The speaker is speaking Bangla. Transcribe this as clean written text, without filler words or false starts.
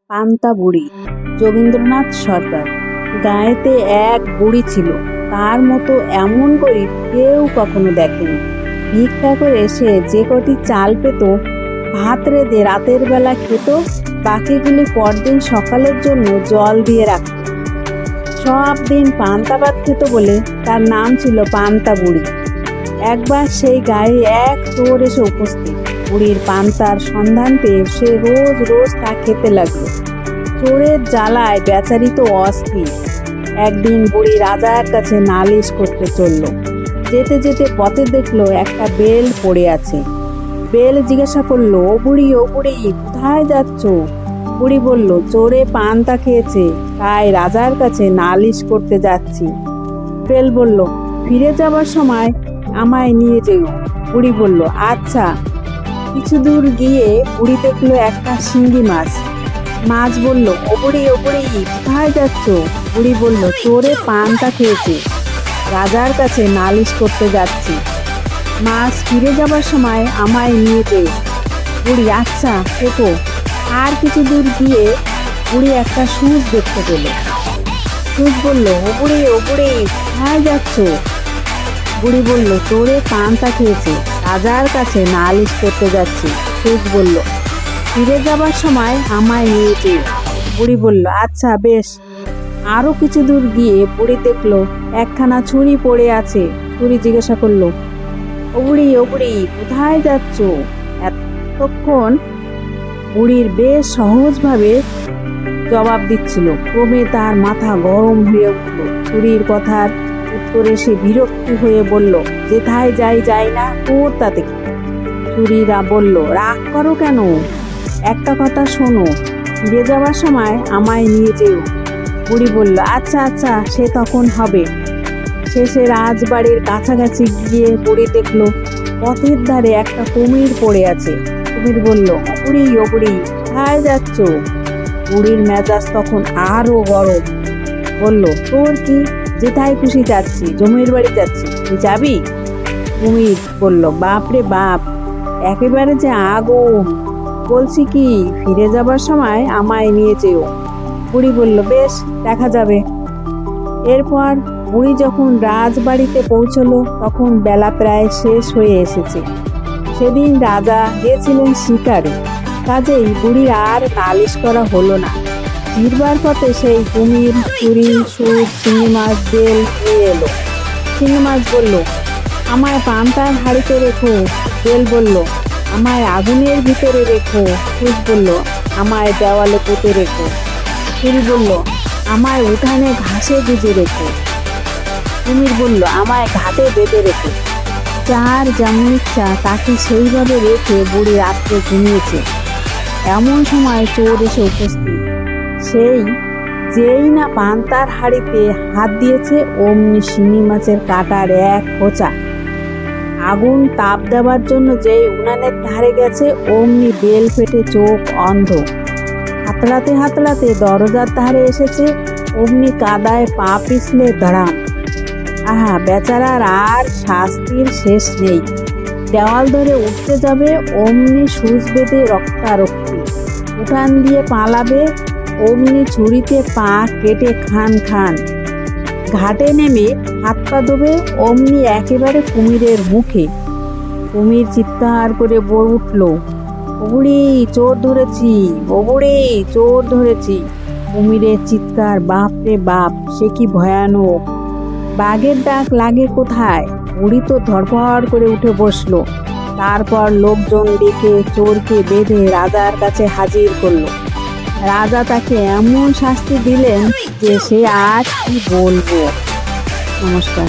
পান্তা বুড়ি। যোগীন্দ্রনাথ সরকার। গাঁয়েতে এক বুড়ি ছিল, তার মতো এমন গরিব কেউ কখনো দেখেনি। ভিক্ষা করে সে যে কটি চাল পেত ভাত রেঁধে রাতের বেলা খেত, বাকিগুলি পরদিন সকালের জন্য জল দিয়ে রাখত। সব দিন পান্তা ভাত খেত বলে তার নাম ছিল পান্তা বুড়ি। একবার সেই গায়ে এক চোর এসে উপস্থিত। বুড়ির পান্তার সন্ধান পেয়ে সে রোজ রোজ তা খেতে লাগলো। চোরের জ্বালায় বেচারি তো অস্থির। একদিন বুড়ি রাজার কাছে নালিশ করতে চলল। যেতে যেতে পথে দেখলো একটা বেল পড়ে আছে। বেল জিজ্ঞাসা করলো, ও বুড়ি কোথায় যাচ্ছ? বুড়ি বলল, চোরে পান্তা খেয়েছে, তাই রাজার কাছে নালিশ করতে যাচ্ছি। বেল বলল, ফিরে যাবার সময় আমায় নিয়ে যেও। বুড়ি বলল, আচ্ছা। কিছু দূর গিয়ে বুড়ি দেখলো একটা শিঙ্গি মাছ। মাছ বলল, ও বুড়ি কোথায় যাচ্ছ? বুড়ি বলল, চোরে পান্তা খেয়েছে, রাজার কাছে নালিশ করতে যাচ্ছি। মাছ, ফিরে যাবার সময় আমায় নিয়ে যেও। বুড়ি, আচ্ছা থেকো। আর কিছু দূর গিয়ে বুড়ি একটা সূঁচ দেখতে পেল। সূঁচ বলল, ও বুড়ি কোথায় যাচ্ছ? বুড়ি বলল, চোরে পান্তা খেয়েছে, রাজার কাছে নালিশ করতে যাচ্ছি। সূঁচ বলল, ফিরে যাবার সময় আমায় নিয়ে যেও। বুড়ি বলল, আচ্ছা বেশ। আরো কিছু দূর গিয়ে বুড়ি দেখলো একখানা ছুরি পড়ে আছে। ছুরি জিজ্ঞাসা করলো, ও বুড়ি কোথায় যাচ্ছ? এতক্ষণ বুড়ির বেশ সহজভাবে জবাব দিচ্ছিল। ক্রমে তার মাথা গরম হয়ে উঠল। ছুরির কথার উত্তরে সে বিরক্তি হয়ে বলল, যেথায় যাই না, তোর তাতে কি? ছুরিরা বলল, রাগ করো কেন? একটা কথা শোনো, ফিরে যাওয়ার সময় আমায় নিয়ে যেও। বুড়ি বলল, আচ্ছা সে তখন হবে। শেষে রাজবাড়ির কাছাকাছি গিয়ে বুড়ি দেখলো পথের ধারে একটা কুমির পড়ে আছে। কুমির বলল, ও বুড়ি কোথায় যাচ্ছ? বুড়ির মেজাজ তখন আরো গরম। বলল, তোর কি? যেথায় খুশি যাচ্ছি, জমির বাড়ি যাচ্ছি, তুই যাবি? কুমির বলল, বাপরে বাপ, একেবারে যে আগুন। বলছি কি, ফিরে যাবার সময় আমায় নিয়ে যেও। বুড়ি বলল, বেশ, দেখা যাবে। এরপর বুড়ি যখন রাজবাড়িতে পৌঁছলো তখন বেলা প্রায় শেষ হয়ে এসেছে। সেদিন রাজা গিয়েছিলেন শিকারে, কাজেই বুড়ির আর নালিশ করা হলো না। ফিরবার পথে সেই কুমির, ছুরি, সুচ, শিঙি মাছ, বেল নিয়ে এলো। শিঙি মাছ বলল, আমায় পান্তার হাঁড়িতে রেখো। বেল বলল, আমায় আগুনের ভিতরে রেখো। সুচ বলল, আমায় দেওয়ালে পুঁতে রেখো। ছুরি বলল, আমায় উঠানে ঘাসে গুজে রেখো। কুমির বলল, আমায় ঘাটে বেঁধে রেখো। যার যেমন ইচ্ছা তাকে সেইভাবে রেখে বুড়ি রাত্রে ঘুমিয়েছে। এমন সময় চোর এসে উপস্থিত। যেই না পান্তার হাঁড়িতে হাত দিয়েছে, অমনি শিঙি মাছের কাঁটার এক খোঁচা। আগুন তাপ দেওয়ার জন্য যেই উনানের ধারে গেছে, অমনি বেল ফেটে চোখ অন্ধ। হাতড়াতে দরজার ধারে এসেছে, অমনি কাদায় পা পিছলে দাঁড়াম। আহা, বেচারার আর শাস্তির শেষ নেই। দেওয়াল ধরে উঠতে যাবে, অমনি সুচ বেঁধে রক্তারক্তি। উঠান দিয়ে পালাবে, অমনি ছুরিতে পা কেটে খান। ঘাটে নেমে হাত পা ধোবে, অমনি একেবারে কুমিরের মুখে। কুমির চিৎকার করে বলে উঠল, ও বুড়ি চোর ধরেছি। কুমিরের চিৎকার, বাপরে বাপ, সে কি ভয়ানক! বাঘের ডাক লাগে কোথায়? বুড়ি তো ধড়ফড় করে উঠে বসলো। তারপর লোকজন ডেকে চোরকে বেঁধে রাজার কাছে হাজির করলো। রাজা তাকে এমন শাস্তি দিলেন যে সে আর কি বলবো। নমস্কার।